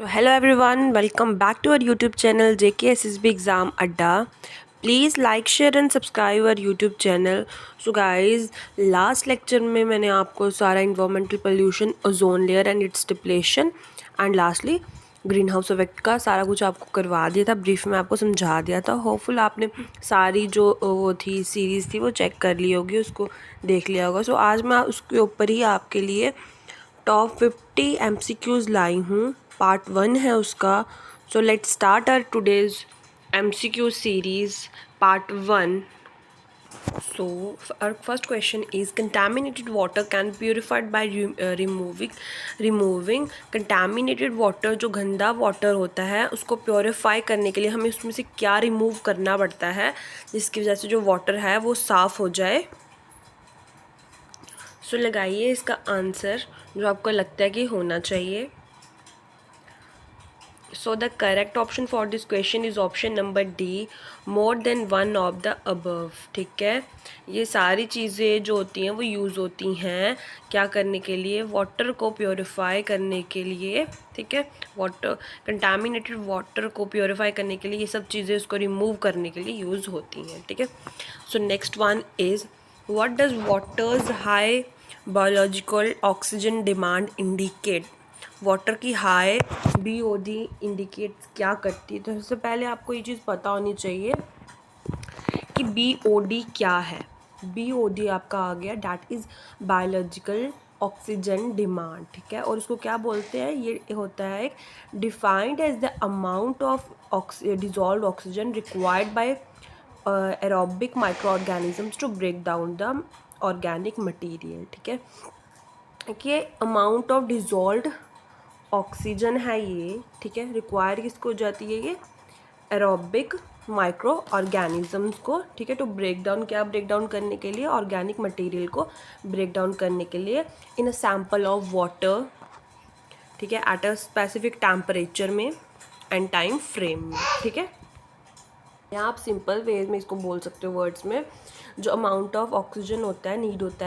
So hello everyone, welcome back to our YouTube channel JKSSB Exam Adda. Please like, share and subscribe our YouTube channel. So guys, last lecture में मैंने आपको सारा environmental pollution, ozone layer and its depletion and lastly green house effect का सारा कुछ आपको करवा दिया था, ब्रीफ में आपको समझा दिया था. होपफुल आपने सारी जो वो थी सीरीज़ थी वो चेक कर ली होगी, उसको देख लिया होगा. सो आज मैं उसके ऊपर ही आपके लिए टॉप 50 MCQs लाई हूँ. पार्ट 1 है उसका. So let's start our today's MCQ series part 1. So our first question is contaminated water can be purified by removing contaminated water. जो गंदा वाटर होता है उसको प्योरीफाई करने के लिए हमें उसमें से क्या रिमूव करना पड़ता है जिसकी वजह से जो वाटर है वो साफ़ हो जाए. सो लगाइए इसका आंसर जो आपको लगता है कि होना चाहिए. So the correct option for this question is option number D, more than one of the above. ठीक है, ये सारी चीज़ें जो होती हैं वो यूज़ होती हैं क्या करने के लिए, वाटर को प्योरीफाई करने के लिए. ठीक है, वाटर कंटामिनेटेड वाटर को प्योरीफाई करने के लिए ये सब चीज़ें उसको रिमूव करने के लिए यूज़ होती हैं. ठीक है. So next one is what does waters high biological oxygen demand indicate. Water की हाई BOD इंडिकेट क्या करती है. तो सबसे पहले आपको ये चीज़ पता होनी चाहिए कि BOD क्या है. BOD आपका आ गया, that is biological oxygen demand. ठीक है, और उसको क्या बोलते हैं, ये होता है एक defined as the amount of dissolve oxygen required by aerobic micro organisms to break down the organic material. ठीक है, कि अमाउंट ऑफ डिजॉल्व ऑक्सीजन है ये. ठीक है, रिक्वायर किसको हो जाती है, ये एरोबिक माइक्रो ऑर्गेनिजम्स को. ठीक है, टू ब्रेक डाउन, क्या ब्रेक डाउन करने के लिए, ऑर्गेनिक मटेरियल को ब्रेक डाउन करने के लिए इन अ सैम्पल ऑफ वाटर. ठीक है, एट अ स्पेसिफिक टेम्परेचर में एंड टाइम फ्रेम में. ठीक है, यहाँ आप सिंपल वेज में इसको बोल सकते हो वर्ड्स में. जो अमाउंट ऑफ ऑक्सीजन होता है,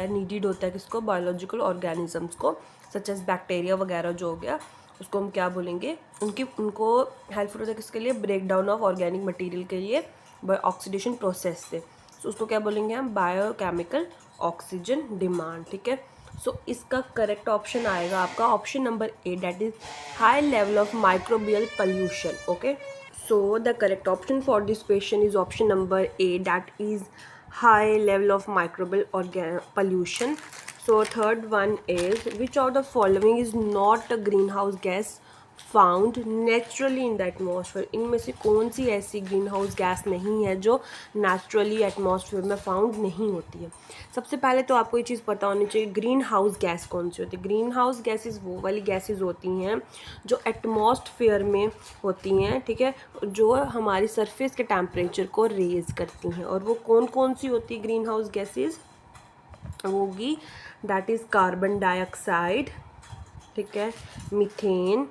नीडेड होता है किसको, बायोलॉजिकल ऑर्गेनिजम्स को, सच एज बैक्टीरिया वगैरह जो हो गया, उसको हम क्या बोलेंगे, उनको हेल्पफुल होता है किसके लिए, break down of organic material के लिए बाय ऑक्सीडेशन प्रोसेस से. सो उसको क्या बोलेंगे हम, बायोकेमिकल ऑक्सीजन डिमांड. ठीक है, सो इसका करेक्ट ऑप्शन आएगा आपका option number A, that is high level of microbial pollution. Okay, so the correct option for this question is option number A, that is high level of microbial pollution. So third one is which of the following is not a greenhouse gas found naturally in the atmosphere. इनमें से कौन सी ऐसी green house gas नहीं है जो naturally atmosphere में found नहीं होती है. सबसे पहले तो आपको ये चीज़ पता होनी चाहिए ग्रीन हाउस गैस कौन सी होती है. ग्रीन हाउस गैसेज वो वाली गैसेज होती हैं जो एटमॉस्फेयर में होती हैं. ठीक है, जो हमारी सरफेस के टेम्परेचर को रेज करती हैं. और वो कौन कौन सी होती है ग्रीन हाउस गैसेज, होगी दैट इज़ कार्बन डाइऑक्साइड. ठीक है, मीथेन,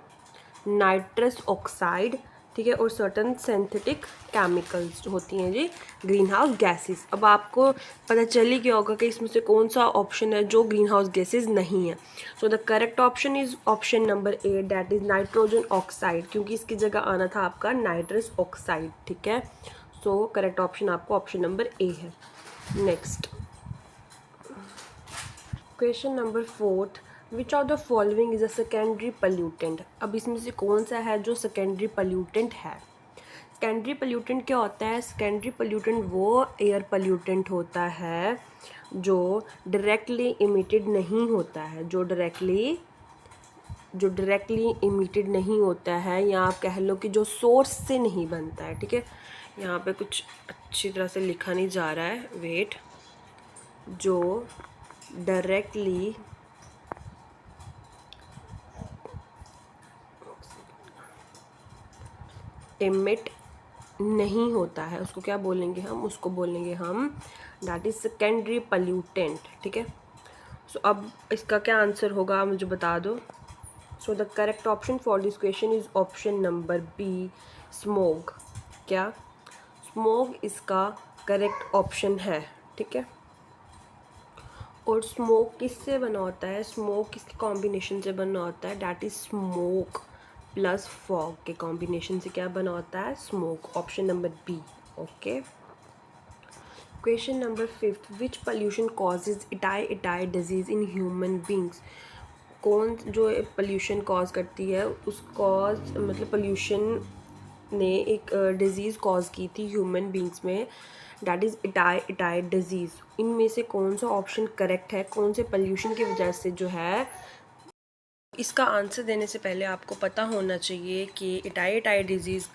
नाइट्रस ऑक्साइड. ठीक है, और सर्टन सिंथेटिक केमिकल्स जो होती हैं जी ग्रीन हाउस गैसेस. अब आपको पता चल ही गया होगा कि इसमें से कौन सा ऑप्शन है जो ग्रीन हाउस गैसेस नहीं है. So the correct option is option number A, that is nitrogen oxide, क्योंकि इसकी जगह आना था आपका नाइट्रस ऑक्साइड. ठीक है, सो करेक्ट ऑप्शन आपको ऑप्शन नंबर ए है. Next question number 4, which of the following is a secondary pollutant. अब इसमें से कौन सा है जो सेकेंडरी पल्यूटेंट है. सेकेंडरी पल्यूटेंट क्या होता है, सेकेंडरी पल्यूटेंट वो एयर पल्यूटेंट होता है जो डायरेक्टली इमिटेड नहीं होता है, जो डायरेक्टली इमिटेड नहीं होता है, या आप कह लो कि जो सोर्स से नहीं बनता है. ठीक है, यहाँ पे कुछ अच्छी तरह से लिखा नहीं जा रहा है, वेट. जो डायरेक्टली इमिट नहीं होता है उसको क्या बोलेंगे हम, उसको बोलेंगे हम दैट इज सेकेंडरी पल्यूटेंट. ठीक है, सो अब इसका क्या आंसर होगा आप मुझे बता दो. So the correct option for this question is option number B, smoke. क्या, स्मोक इसका करेक्ट ऑप्शन है. ठीक है, और स्मोक किससे बना होता है, स्मोक किसके कॉम्बिनेशन से बना होता है, that is smoke plus fog के कॉम्बिनेशन से क्या बना होता है? Smoke. Option number B. Okay. Question number 5, which pollution causes itai disease in human beings? कौन जो पोल्यूशन कॉज करती है, उस कॉज मतलब पोल्यूशन ने एक डिज़ीज़ कॉज की थी ह्यूमन बींग्स में, डैट इज़ इटाई डिजीज़। इनमें से कौन सा ऑप्शन करेक्ट है? कौन से पोल्यूशन की वजह से जो है? इसका आंसर देने से पहले आपको पता होना चाहिए कि itai disease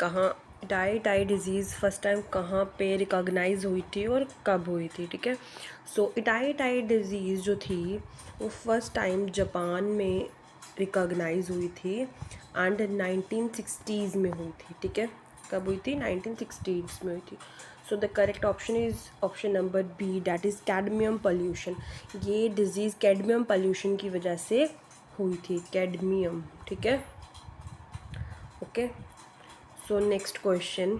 itai disease first time कहाँ पे रिकॉग्नाइज हुई थी और कब हुई थी, ठीक है। सो इटाई डिज़ीज़ जो थी वो फर्स्ट टाइम जापान में रिकॉग्नाइज हुई थी एंड 1960s में हुई थी, ठीक है। कब हुई थी? 1960s में हुई थी। So the correct option is option number B, that is cadmium pollution. ये डिज़ीज़ कैडमियम पोल्यूशन की वजह से हुई थी, कैडमियम, ठीक है। Okay. So next question,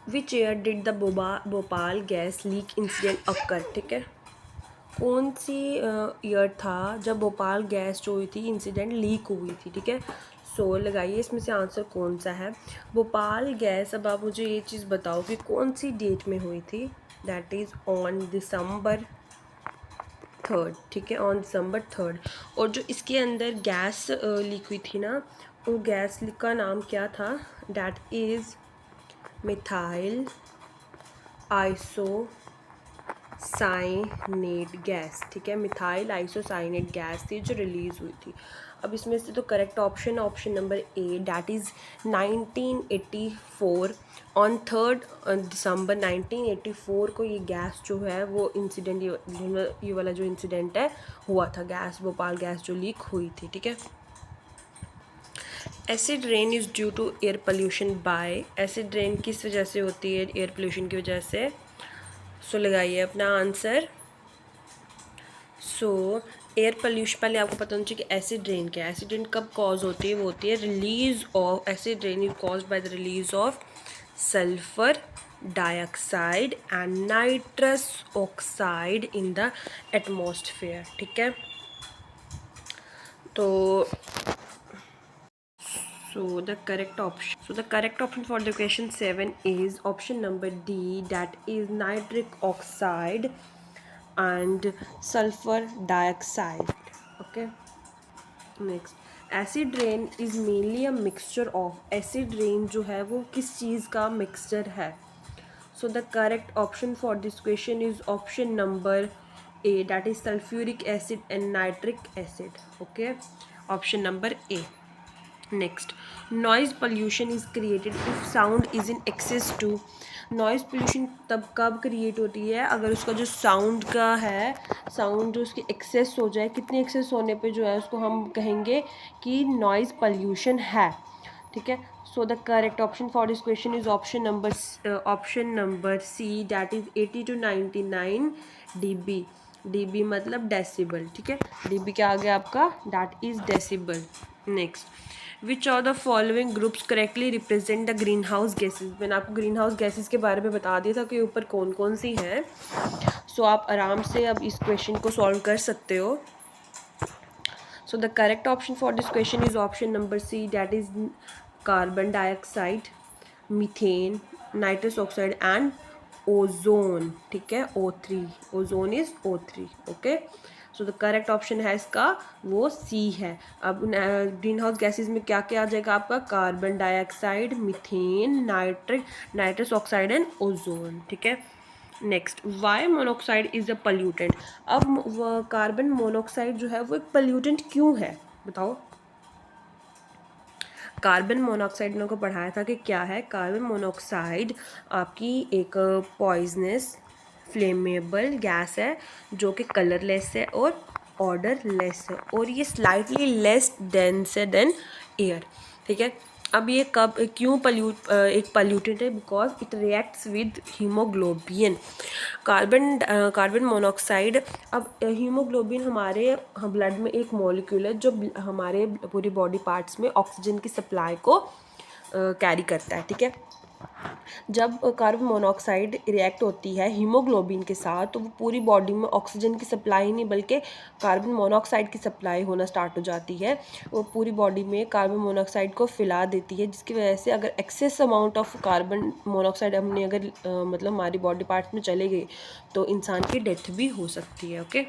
which year did the Bhopal gas leak incident occur? ठीक है, कौन सी ईयर था जब भोपाल गैस जो हुई थी इंसिडेंट लीक हुई थी, ठीक है। सो लगाइए इसमें से आंसर कौन सा है। भोपाल गैस, अब आप मुझे ये चीज़ बताओ कि कौन सी डेट में हुई थी। That is on December 3rd, ठीक है, ऑन December 3rd। और जो इसके अंदर गैस लीक हुई थी ना, वो गैस लीक का नाम क्या था? That is methyl isocyanate gas, ठीक है। मिथाइल आइसोसाइनेट गैस थी जो रिलीज़ हुई थी। अब इसमें से तो correct option number A, that is 1984। On 3rd December 1984 को ये गैस जो है वो इंसिडेंट, ये वाला जो इंसिडेंट है हुआ था, गैस भोपाल गैस जो लीक हुई थी, ठीक है। Acid rain is due to air pollution by, acid rain किस वजह से होती है? एयर पोल्यूशन की वजह से। सो लगाइए अपना आंसर। सो एयर पोल्यूशन, पहले आपको पता होना चाहिए कि एसिड रेन क्या है। एसिड रेन कब कॉज होती है? वो होती है release of, acid rain is caused by the release of sulphur dioxide and nitrous oxide in the atmosphere, ठीक है। तो So the correct option for the question 7 is option number D, that is nitric oxide and sulfur dioxide. Okay. Next, acid rain is mainly a mixture of, acid rain जो है वो किस चीज़ का mixture है? So the correct option for this question is option number A, that is sulfuric acid and nitric acid. Okay, option number A. Next, noise pollution is created if sound is in excess to. Noise pollution तब कब create होती है? अगर उसका जो sound का है, sound जो उसकी एक्सेस हो जाए, कितने एक्सेस होने पे जो है उसको हम कहेंगे कि नॉइज़ पोल्यूशन है, ठीक है। So the correct option for this question is option number C, that is 80 to 99 dB। dB मतलब डेसिबल, ठीक है। dB क्या आ गया आपका? That is decibel. Next, which of the following groups correctly represent the green house gases. मैंने आपको green house gases के बारे में बता दिया था कि ऊपर कौन कौन सी हैं। सो आप आराम से अब इस क्वेश्चन को सॉल्व कर सकते हो। So the correct option for this question is option number C, that is carbon dioxide, methane, nitrous oxide and ozone, ठीक है। O3, ozone is O3। Okay, so the correct option है इसका वो सी है। अब ग्रीन हाउस गैसेज में क्या क्या आ जाएगा आपका? Carbon dioxide, methane, nitrous oxide and ozone, ठीक है। Next, why monoxide is a pollutant. अब कार्बन मोनोऑक्साइड जो है वो एक पल्यूटेंट क्यों है, बताओ। कार्बन मोनोऑक्साइड ने को पढ़ाया था कि क्या है। कार्बन मोनोऑक्साइड आपकी एक पॉइजनस फ्लेमेबल गैस है जो कि कलरलेस है और ऑर्डरलेस है, और ये स्लाइटली लेस डेंस है देन एयर, ठीक है। अब ये कब क्यों एक पल्यूटेंट है? Because it reacts with haemoglobin. Carbon monoxide, अब हीमोग्लोबिन हमारे ब्लड में एक मॉलिक्यूल है जो हमारे पूरी बॉडी पार्ट्स में ऑक्सीजन की सप्लाई को कैरी करता है, ठीक है। जब कार्बन मोनोऑक्साइड रिएक्ट होती है हीमोग्लोबिन के साथ तो वो पूरी बॉडी में ऑक्सीजन की सप्लाई नहीं बल्कि कार्बन मोनोऑक्साइड की सप्लाई होना स्टार्ट हो जाती है। वो पूरी बॉडी में कार्बन मोनोऑक्साइड को फैला देती है, जिसकी वजह से अगर excess amount of carbon monoxide हमने अगर मतलब हमारी बॉडी पार्ट्स में चले गए तो इंसान की डेथ भी हो सकती है। Okay,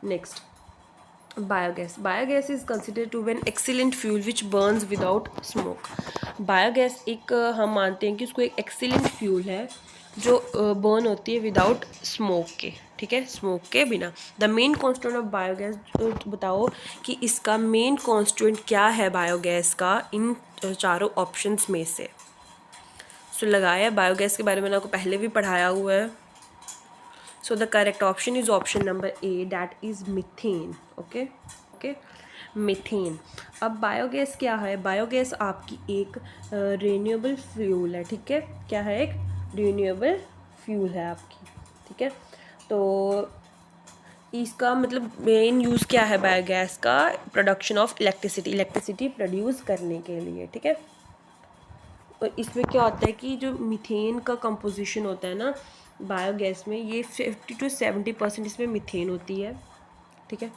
next biogas. Biogas is considered to be an excellent fuel which burns without smoke. Biogas एक हम मानते हैं कि उसको एक एक्सीलेंट फ्यूल है जो बर्न होती है विदाउट स्मोक के, ठीक है, स्मोक के बिना। The main constituent of biogas, बताओ कि इसका मेन कॉन्स्टिट्यूएंट क्या है बायोगैस का इन चारों ऑप्शंस में से। सो लगाया बायोगैस के बारे में आपको पहले भी पढ़ाया हुआ है। So the correct option is option number A, that is methane. Okay, okay, methane. अब बायोगैस क्या है? बायोगैस आपकी एक रिन्यूएबल फ्यूल है, ठीक है, क्या है? एक रिन्यूएबल फ्यूल है आपकी, ठीक है। तो इसका मतलब मेन यूज़ क्या है बायोगैस का? Production of electricity, electricity produce करने के लिए, ठीक है। और इसमें क्या होता है कि जो मीथेन का कंपोजिशन होता है ना बायोगैस में, ये 50 to 70% इसमें मीथेन होती है, ठीक है।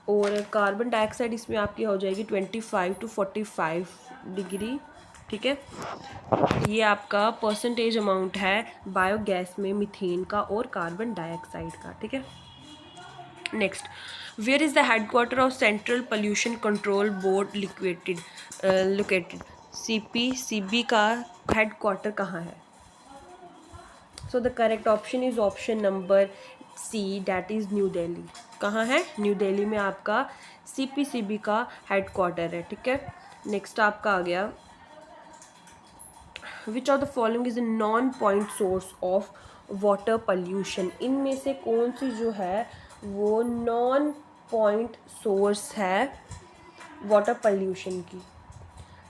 और कार्बन डाइऑक्साइड इसमें आपकी हो जाएगी 25 to 45 डिग्री, ठीक है। ये आपका परसेंटेज अमाउंट है बायोगैस में मीथेन का और कार्बन डाइऑक्साइड का, ठीक है। Next, where is the headquarter of central pollution control board located? CPCB का हेडक्वार्टर कहाँ है? So the correct option is option number C, that is new Delhi. कहाँ है? न्यू दिल्ली में आपका CPCB का हेडक्वार्टर है, ठीक है। नेक्स्ट आपका आ गया, विच of the following is a non point source of water pollution? इनमें से कौन सी जो है वो नॉन पॉइंट सोर्स है वाटर पॉल्यूशन की?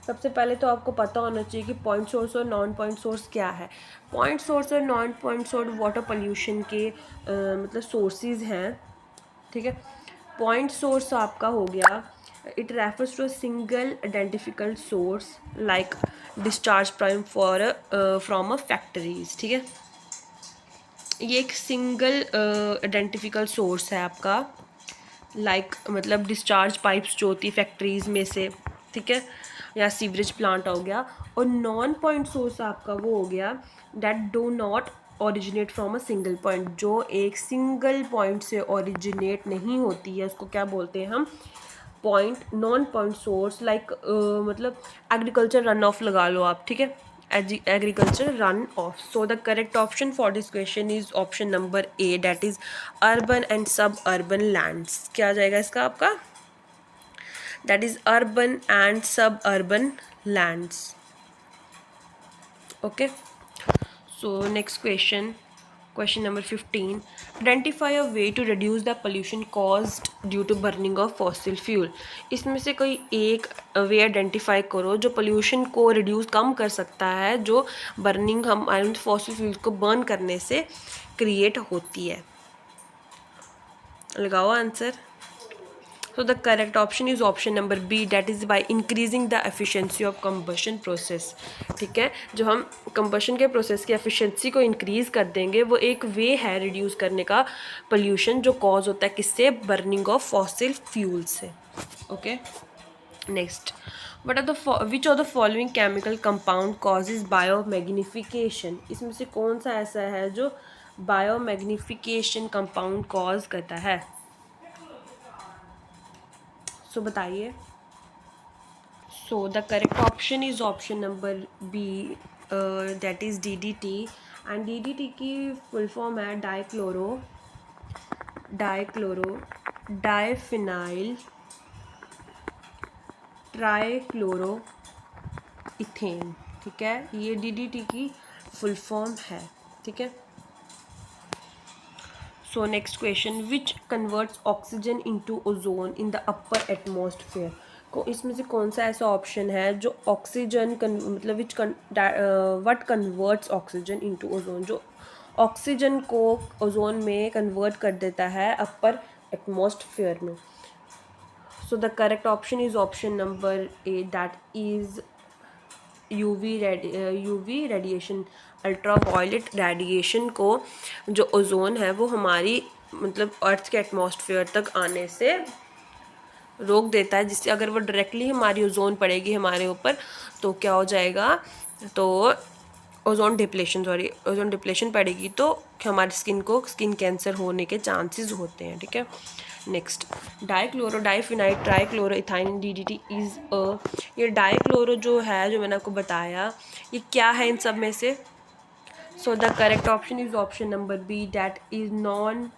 सबसे पहले तो आपको पता होना चाहिए कि पॉइंट सोर्स और नॉन पॉइंट सोर्स क्या है। पॉइंट सोर्स और non point source water pollution के मतलब सोर्सेज हैं, ठीक है। पॉइंट सोर्स आपका हो गया, it refers to a single identifiable source like discharge from a factories, ठीक है। ये एक सिंगल आइडेंटिफिकल सोर्स है आपका, लाइक मतलब डिस्चार्ज पाइप्स जो होती है फैक्ट्रीज में से, ठीक है, या सीवरेज प्लांट हो गया। और नॉन पॉइंट सोर्स आपका वो हो गया that do not originate from a single point, जो एक सिंगल पॉइंट से ओरिजिनेट नहीं होती है, उसको क्या बोलते हैं हम? Point, non point source. Like मतलब एग्रीकल्चर रन ऑफ लगा लो आप, ठीक है, agriculture run of. So the correct option for this question is option number A, that is urban and सब अर्बन लैंड्स। क्या आ जाएगा इसका आपका? that is urban and suburban lands. Okay, so next question number 15, identify a way to reduce the pollution caused due to burning of fossil fuel। इसमें से कोई एक वे आइडेंटिफाई करो जो पोल्यूशन को रिड्यूस कम कर सकता है जो बर्निंग हम फॉसिल फ्यूल को बर्न करने से क्रिएट होती है। लगाओ answer. So the correct option is option number B, that is by increasing the efficiency of combustion process, ठीक है। जो हम combustion के प्रोसेस की efficiency को increase कर देंगे वो एक वे है reduce करने का pollution जो cause होता है किससे? burning of fossil fuel से। okay, next, which of the following chemical compound causes biomagnification? इसमें से कौन सा ऐसा है जो biomagnification compound cause करता है? सो बताइए। So the correct option is option number B, that is DDT। And DDT की फुल फॉर्म है डाइफिनाइल ट्राइक्लोरो इथेन, ठीक है, ये DDT की फुल फॉर्म है, ठीक है। सो next question, which converts oxygen into ozone in the upper atmosphere? को इसमें से कौन सा ऐसा ऑप्शन है जो ऑक्सीजन मतलब what converts oxygen into ozone, जो ऑक्सीजन को ओजोन में कन्वर्ट कर देता है अपर एटमॉस्फेयर में? So the correct option is option number A, that is UV radiation, ultraviolet radiation को जो ओजोन है वो हमारी मतलब अर्थ के एटमॉस्फेयर तक आने से रोक देता है, जिससे अगर वो डायरेक्टली हमारी ओजोन पड़ेगी हमारे ऊपर तो क्या हो जाएगा, तो ओजोन डिप्लेशन पड़ेगी तो हमारी स्किन कैंसर होने के चांसेस होते हैं। ठीक है, next diphenyl trichloro ethane DDT is ये डाइक्लोरो जो है, जो मैंने आपको बताया, ये क्या है इन सब में से? So the correct option is option number B, that is non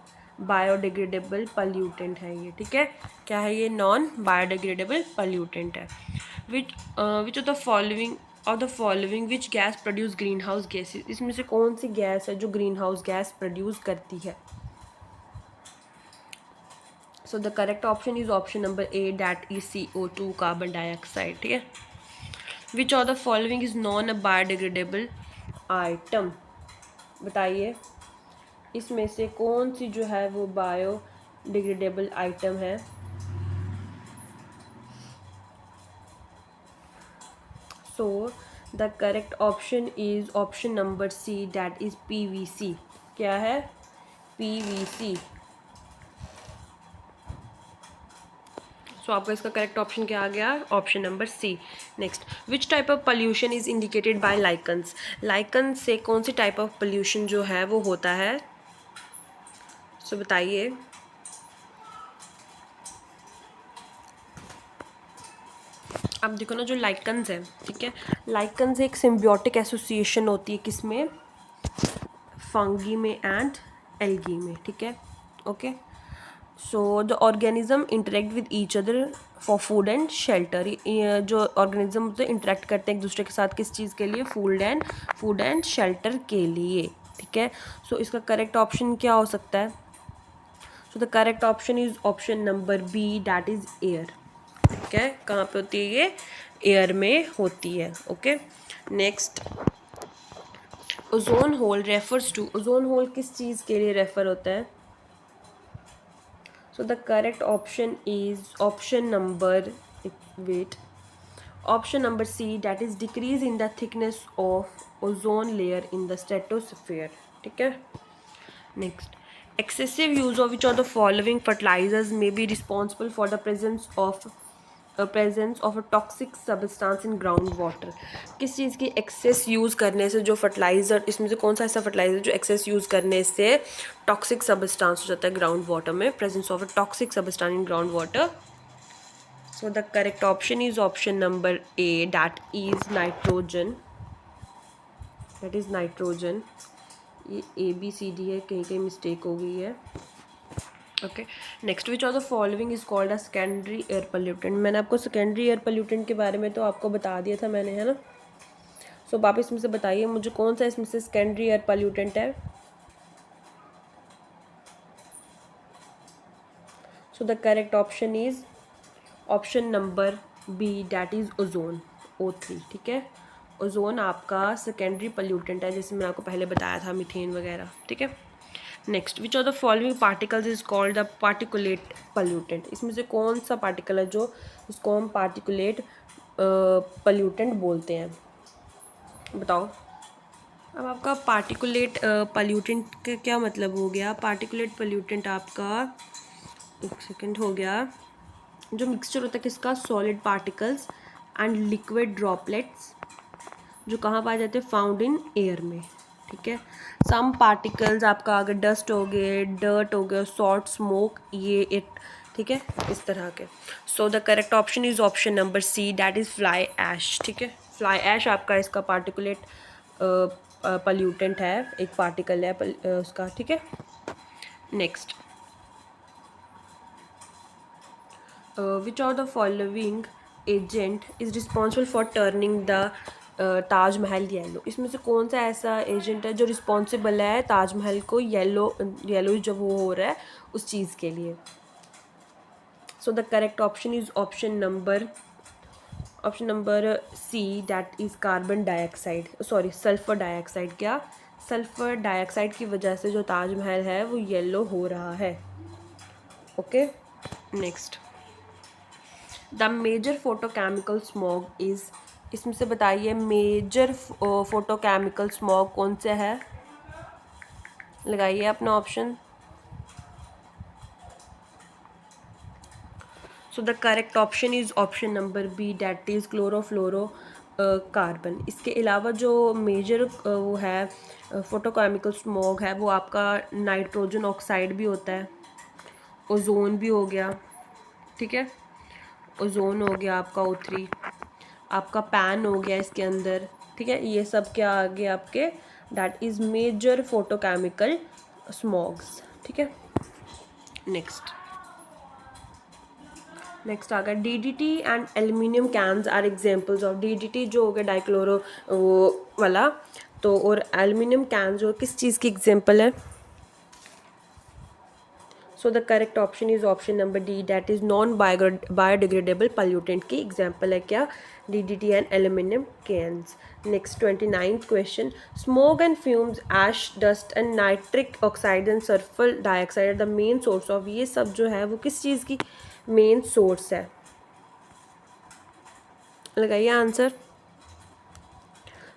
biodegradable pollutant है ये। ठीक है, क्या है ये? नॉन बायोडिग्रेडेबल पल्यूटेंट है। विच of the following which gas produce green house gases, इसमें से कौन सी गैस है जो ग्रीन हाउस गैस प्रोड्यूस करती है? So the correct option is option number A, that is CO2 carbon dioxide. ठीक है, विच of the following is non biodegradable item, बताइए इसमें से कौन सी जो है वो बायोडिग्रेडेबल आइटम है? So the correct option is option number C, that is PVC। क्या है? PVC। सो आपका इसका करेक्ट ऑप्शन क्या आ गया? Option number C. Next, which type of pollution is indicated by lichens, lichen से कौन सी टाइप ऑफ पोल्यूशन जो है वो होता है? सो बताइए। अब देखो ना, जो लाइकन्स है, ठीक है, लाइकन्स एक सिम्बियोटिक एसोसिएशन होती है, किसमें? फंगी में एंड एल्गी में। ठीक है, okay. So the organism interact with each other for food and shelter, जो ऑर्गेनिज्म होते हैं इंटरेक्ट करते हैं एक दूसरे के साथ, किस चीज़ के लिए? फूड एंड शेल्टर के लिए। ठीक है, सो इसका करेक्ट ऑप्शन क्या हो सकता है? So the correct option is option number B, that is air. ठीक है, कहाँ पे होती है ये? एयर में होती है। Okay, next, ozone hole refers to, ozone hole किस चीज़ के लिए रेफर होता है? So the correct option is option number, wait, option number C, that is decrease in the thickness of ozone layer in the stratosphere. ठीक है, next, excessive use of which of the following fertilizers may be responsible for the presence of a toxic substance in ground water, किस चीज़ की access use करने से जो fertiliser, इसमें से कौन सा ऐसा फर्टिलाइज़र जो एक्सेस यूज़ करने से टॉक्सिक सबस्टांस हो जाता है ग्राउंड वाटर में, presence of a toxic substance in ground water? So the correct option is option number A, that is nitrogen. That is nitrogen. ये ABCD है, कहीं कहीं मिस्टेक हो गई है। Okay, next, which of the following is called a secondary air pollutant, मैंने आपको secondary air pollutant के बारे में तो आपको बता दिया था मैंने, है ना? सो आप इसमें से बताइए मुझे कौन सा इसमें से सेकेंडरी एयर पोल्यूटेंट है? So the correct option is option number B, that is ozone, O3। ठीक है, ओजोन आपका सेकेंडरी पोल्यूटेंट है, जैसे मैंने आपको पहले बताया था, मीथेन वगैरह। ठीक है, next, which of the following particles is called the particulate pollutant, इसमें से कौन सा पार्टिकल है जो उसको हम पार्टिकुलेट पोल्यूटेंट बोलते हैं? बताओ। अब आपका पार्टिकुलेट पोल्यूटेंट का क्या मतलब हो गया? पार्टिकुलेट पोल्यूटेंट आपका, एक सेकेंड, हो गया जो मिक्सचर होता है किसका? Solid particles and liquid droplets, जो कहाँ पाए जाते हैं? फाउंड इन एयर में। ठीक है, सम पार्टिकल्स आपका अगर डस्ट हो गए, डर्ट हो गया, सॉल्ट, स्मोक, ये इट। ठीक है, इस तरह के। So the correct option is option number C, that is fly ash. ठीक है, फ्लाई ऐश आपका इसका पार्टिकुलेट पोल्यूटेंट है, एक पार्टिकल है उसका। ठीक है, next, which of the following agent is responsible for turning the Taj Mahal yellow, इसमें से कौन सा ऐसा एजेंट है जो रिस्पॉन्सिबल है ताजमहल को येलो जब वो हो रहा है उस चीज़ के लिए? So the correct option is option number C, that is carbon dioxide, sorry sulphur dioxide. क्या? सल्फर डाइऑक्साइड की वजह से जो ताजमहल है वो येलो हो रहा है। Okay, next, the major photochemical smog is इसमें से बताइए मेजर फोटोकेमिकल स्मॉग कौन सा है, लगाइए अपना option. So the correct option is option number B, that is chlorofluorocarbon. इसके अलावा जो मेजर वो है फोटोकेमिकल स्मॉग है वो आपका नाइट्रोजन ऑक्साइड भी होता है, ओजोन भी हो गया, ठीक है, ओजोन हो गया आपका O3, आपका पैन हो गया इसके अंदर, ठीक है, ये सब क्या आ गए आपके, that is major photochemical smogs, ठीक है। नेक्स्ट आ गया DDT and aluminium cans are examples of, DDT जो हो गया डाइक्लोरो वो वाला, तो और एल्यूमिनियम कैन जो किस चीज़ की एग्जांपल है। So the correct option is option number D, that is non biodegradable pollutant की एग्जांपल है क्या, DDT and aluminium cans. Next 29th question, smoke and fumes, ash, dust and nitric oxide and sulphur dioxide are the main source of, ये सब जो है वो किस चीज़ की मेन सोर्स है, लगाइए answer.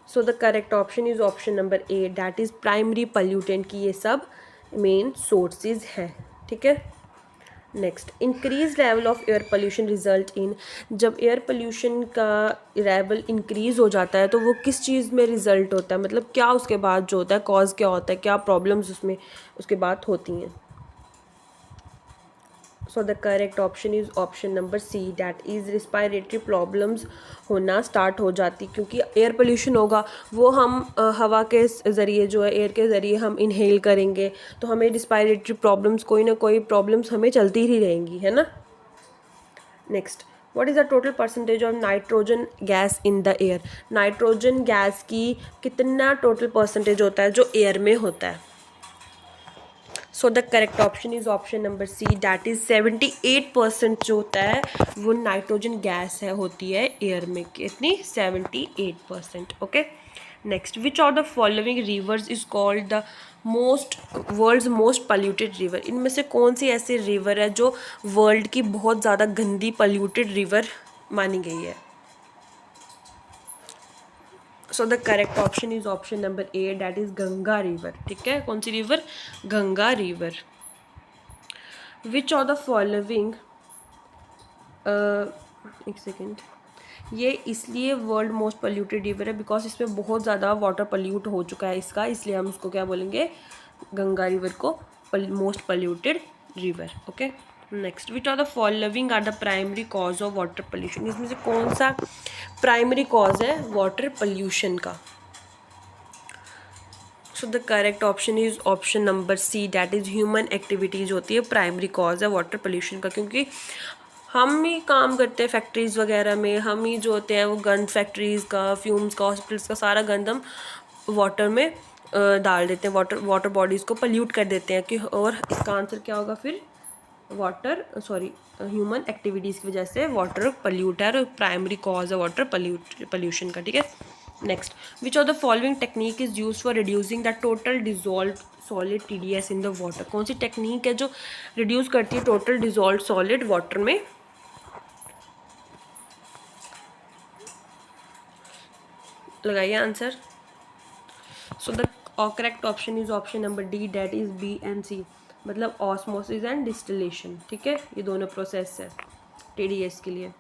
So the correct option is option number A, that is primary pollutant की ये सब मेन सोर्सेज हैं, ठीक है। Next, increase level of air pollution result in, जब एयर पोल्यूशन का लेवल इंक्रीज हो जाता है तो वो किस चीज़ में रिजल्ट होता है, मतलब क्या उसके बाद जो होता है, कॉज क्या होता है, क्या प्रॉब्लम्स उसमें उसके बाद होती हैं। So the correct option is option number C, that is respiratory problems होना स्टार्ट हो जाती, क्योंकि एयर पोल्यूशन होगा वो हम हवा के ज़रिए जो है, एयर के ज़रिए हम इनहेल करेंगे तो हमें रिस्पायरेटरी प्रॉब्लम्स, कोई ना कोई प्रॉब्लम्स हमें चलती ही रहेंगी, है ना। Next, what is the total percentage of nitrogen gas in the air, nitrogen gas की कितना टोटल परसेंटेज होता है जो एयर में होता है। So the correct option is option number C, that is 78% जो होता है वो नाइट्रोजन गैस है, होती है एयर में, कितनी 78%, okay. Next, which of the following rivers is called the world's most polluted river, इनमें से कौन सी ऐसी रिवर है जो वर्ल्ड की बहुत ज़्यादा गंदी पॉल्यूटेड रिवर मानी गई है। So the correct option is option number A, that is Ganga river, ठीक है, कौन सी river, Ganga river. Which of the following, एक सेकेंड, ये इसलिए वर्ल्ड मोस्ट पोल्यूटेड रिवर है बिकॉज इसमें बहुत ज़्यादा वाटर पोल्यूट हो चुका है इसका, इसलिए हम उसको क्या बोलेंगे, गंगा रिवर को most polluted river, okay. Next, which of the following are the primary cause of water pollution, इसमें से कौन सा प्राइमरी कॉज है वाटर पोल्यूशन का। So the correct option is option number C, that is human activities होती है primary cause है water pollution का, क्योंकि हम ही काम करते हैं फैक्ट्रीज़ वगैरह में, हम ही जो होते हैं वो गंद फैक्ट्रीज़ का, फ्यूम्स का, हॉस्पिटल्स का सारा गंद हम वाटर में डाल देते हैं, वाटर बॉडीज़ को पोल्यूट कर देते हैं कि, और इसका आंसर क्या होगा फिर, ह्यूमन एक्टिविटीज़ की वजह से वाटर पोल्यूट है और प्राइमरी कॉज है वाटर पोल्यूशन का, ठीक है। Next, which of the following technique is use for reducing the total dissolve solid TDS in the water, कौन सी टेक्निक है जो रिड्यूस करती है टोटल डिजॉल्व सॉलिड वाटर में। लगाइए answer. So the correct option is option number D, that is B and C, मतलब osmosis and distillation, ठीक है, ये दोनों प्रोसेस है TDS के लिए।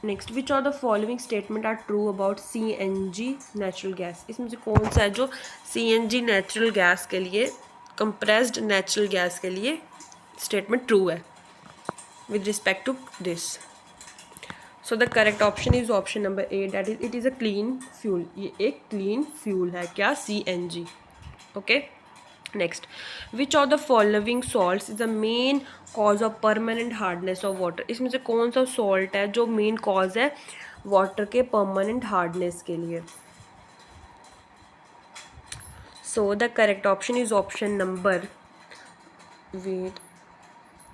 Next, which of the following statement are true about CNG natural gas, इसमें से कौन सा है जो CNG नेचुरल गैस के लिए, कंप्रेस्ड नेचुरल गैस के लिए स्टेटमेंट ट्रू है with respect to this. So the correct option is option number A, that is it is a clean fuel, ये एक क्लीन फ्यूल है क्या, CNG, okay. Next, which of the following salts is the main cause of permanent hardness of water, इसमें से कौन सा salt है जो मेन कॉज है वाटर के परमानेंट हार्डनेस के लिए। So the correct option is option number, wait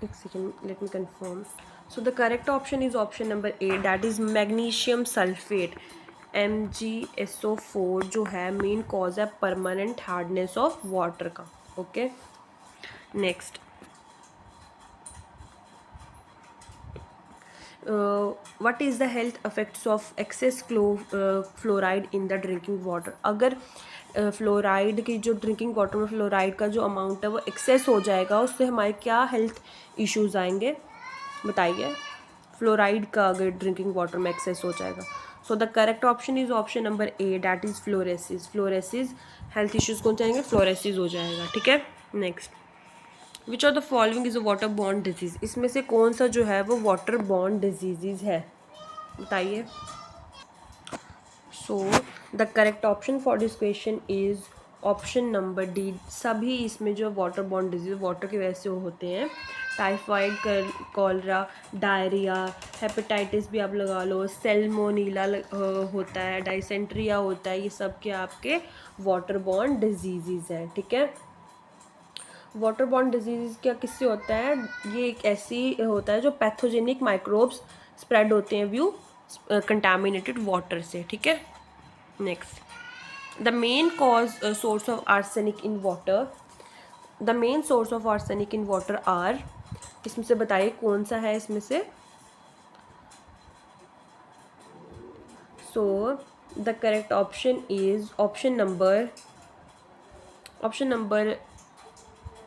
एक second, let me confirm. So the correct option is option number A, that is magnesium sulphate, MgSO4 जो है main cause है permanent hardness of water का, okay. Next, what is the health effects of excess fluoride in the drinking water. अगर fluoride की जो drinking water में fluoride का जो अमाउंट है वो एक्सेस हो जाएगा, उससे हमारे क्या हेल्थ इश्यूज़ आएंगे बताइए। फ्लोराइड का अगर ड्रिंकिंग वाटर में एक्सेस हो जाएगा। So the correct option is option number A, that is fluorosis. Fluorosis health issues कौन जाएंगे, फ्लोरेसिस हो जाएगा। ठीक है, next, which of the following is a water borne disease. इसमें से कौन सा जो है वो वाटर बॉर्न डिजीज़ है बताइए। So the correct option for this question is option number D. सभी इसमें जो वाटर बॉर्न डिजीज़ वाटर की वजह से होते हैं। टाइफाइड, कॉलरा, डायरिया, हेपेटाइटिस भी आप लगा लो, सेल्मोनीला होता है, डाइसेंट्रिया होता है, ये सब के आपके वाटर बॉर्न डिजीज़ हैं। ठीक है, वाटर बॉर्न डिजीज़ क्या किससे होता है, ये एक ऐसी होता है जो पैथोजेनिक माइक्रोब्स स्प्रेड होते हैं व्यू कंटामिनेटेड वाटर से। ठीक है, next, the main cause source of arsenic in water. The main source of arsenic in water are, इसमें से बताइए कौन सा है इसमें से। So the correct option is option number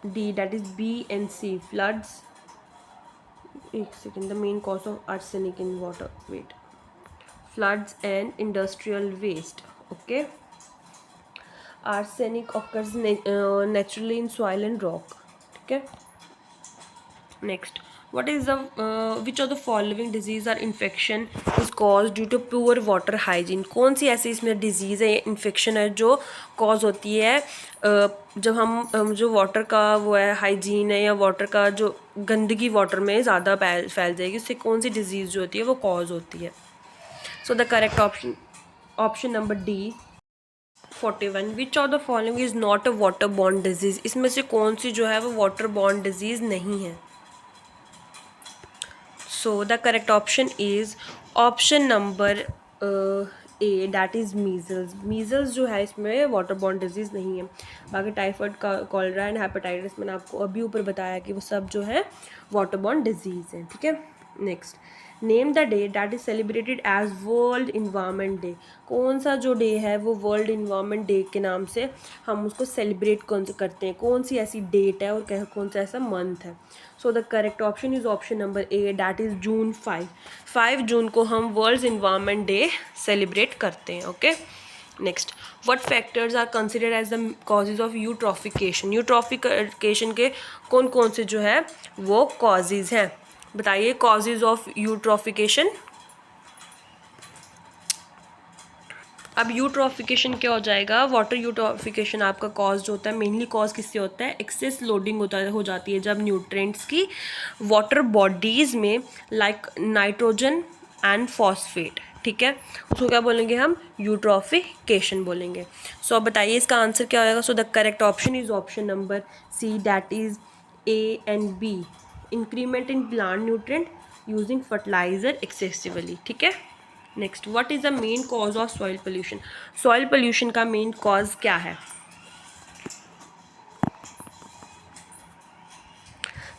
D, that is b and c, floods. एक second, the main cause of arsenic in water, wait, floods and industrial waste. Okay, arsenic occurs naturally in soil and rock. ठीक है, next, what is the which of the following disease or infection is caused due to poor water hygiene। कौन सी ऐसी इसमें disease है, infection है जो cause होती है जब हम जो वाटर का वो है हाइजीन है या वाटर का जो गंदगी वाटर में ज़्यादा फैल जाएगी, उससे कौन सी डिजीज़ जो होती है वो कॉज होती है। So the correct option number D, 41, which of the following is not a waterborne disease। इसमें से कौन सी जो है वो waterborne disease नहीं है। So the correct option is option number A, that is measles। measles जो है इसमें waterborne disease नहीं है। बाकी टाइफाइड, कॉलरा एंड हेपेटाइटिस मैंने आपको अभी ऊपर बताया कि वो सब जो है waterborne disease है। ठीक है, next, name the day that is celebrated as world environment day. कौन सा जो डे है वो वर्ल्ड इन्वायरमेंट डे के नाम से हम उसको सेलिब्रेट कौन से करते हैं, कौन सी ऐसी डेट है और कौन सा ऐसा मंथ है। So the correct option is option number A, that is June 5 जून को हम वर्ल्ड इन्वायरमेंट डे सेलिब्रेट करते हैं। Okay, next, what factors are considered as the causes of eutrophication. Eutrophication के कौन कौन से जो है वो कॉजेज हैं बताइए, कॉजेज ऑफ यूट्रॉफिकेशन। अब यूट्रॉफिकेशन क्या हो जाएगा, वाटर यूट्रॉफिकेशन आपका कॉज जो होता है, मेनली कॉज किससे होता है, एक्सेस लोडिंग हो जाती है जब न्यूट्रिएंट्स की वाटर बॉडीज़ में लाइक नाइट्रोजन एंड फॉस्फेट। ठीक है, उसको क्या बोलेंगे हम, यूट्रॉफिकेशन बोलेंगे। सो अब बताइए इसका आंसर क्या होगा। So the correct option is option number C, that is a and b, increment in plant nutrient using fertiliser excessively. ठीक है, next, what is the main cause of soil pollution. Soil pollution का main cause क्या है।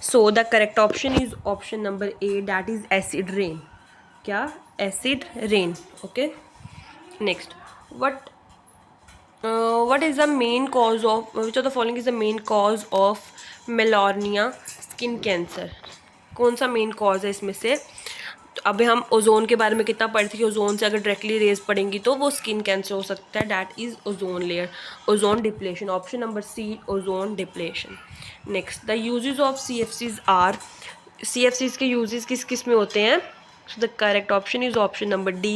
So the correct option is option number A, that is acid rain. क्या, acid rain. Okay, next, what is the main cause of which of the following is the main cause of melanoma skin cancer. कौन सा main cause है इसमें से। तो अभी हम ozone के बारे में कितना पढ़े थे कि ओजोन से अगर डायरेक्टली रेज पड़ेंगी तो वो स्किन कैंसर हो सकता है, that is ozone layer, ozone depletion. Option number C, ozone depletion. Next, the uses of CFCs are, CFCs के यूजेस किस किस में होते हैं। So the correct option is option number D,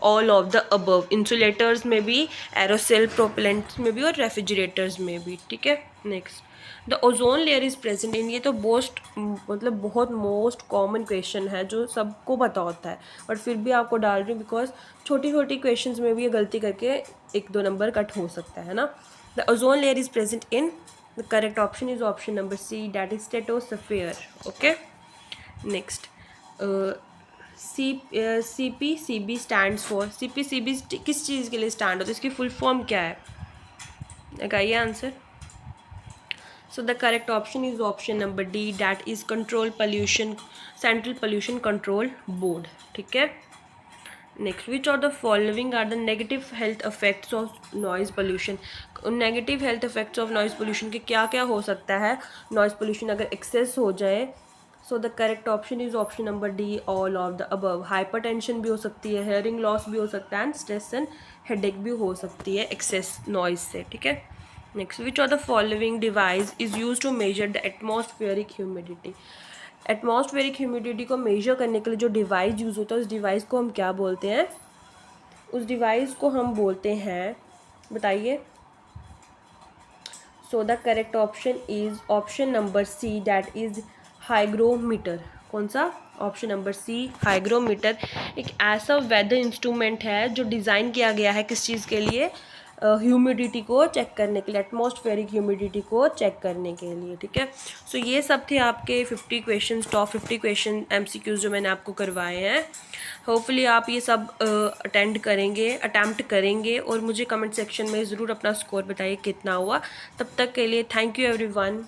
all of the above। Insulators में भी, aerosol propellants में भी और रेफ्रिजरेटर्स में भी। ठीक है, next, the ozone layer is present इन, ये तो बहुत मोस्ट कॉमन क्वेश्चन है जो सबको पता होता है, बट फिर भी आपको डाल रही हूँ बिकॉज छोटी छोटी क्वेश्चंस में भी ये गलती करके 1-2 नंबर कट हो सकता है ना। The ozone layer is present in, the correct option is option number C, that is stratosphere. Okay, next, CPCB stands for, CPCB किस चीज़ के लिए स्टैंड होता है, इसकी फुल फॉर्म क्या है, लगाइए answer. So the correct option is option number D, that is control pollution, Central Pollution Control Board. ठीक है. Next, which of the following are the negative health effects of noise pollution. Negative health effects of noise pollution के क्या क्या हो सकता है noise pollution अगर access हो जाए. सो the correct option is option number D, all of the above. Hypertension भी हो सकती है, हेयरिंग लॉस भी हो सकता है, एंड स्ट्रेस एंड हेडेक भी हो सकती है एक्सेस नॉइज़ से. ठीक है. Next, which of the following device is used to measure the atmospheric humidity. Atmospheric humidity को मेजर करने के लिए जो डिवाइस यूज़ होता है उस डिवाइस को हम क्या बोलते हैं. उस डिवाइस को हम बोलते हैं, बताइए. So the correct option is option number C, that is hygrometer. कौन सा? Option number C, hygrometer. एक ऐसा वेदर इंस्ट्रूमेंट है जो डिज़ाइन किया गया है किस चीज़ के लिए, ह्यूमिडिटी को चेक करने के लिए, एटमॉस्फेरिक ह्यूमिडिटी को चेक करने के लिए. ठीक है. सो ये सब थे आपके 50 क्वेश्चन, टॉप 50 क्वेश्चन MCQs जो मैंने आपको करवाए हैं. होपफुली आप ये सब अटैम्प्ट करेंगे और मुझे कमेंट सेक्शन में ज़रूर अपना स्कोर बताइए कितना हुआ. तब तक के लिए थैंक यू एवरीवन.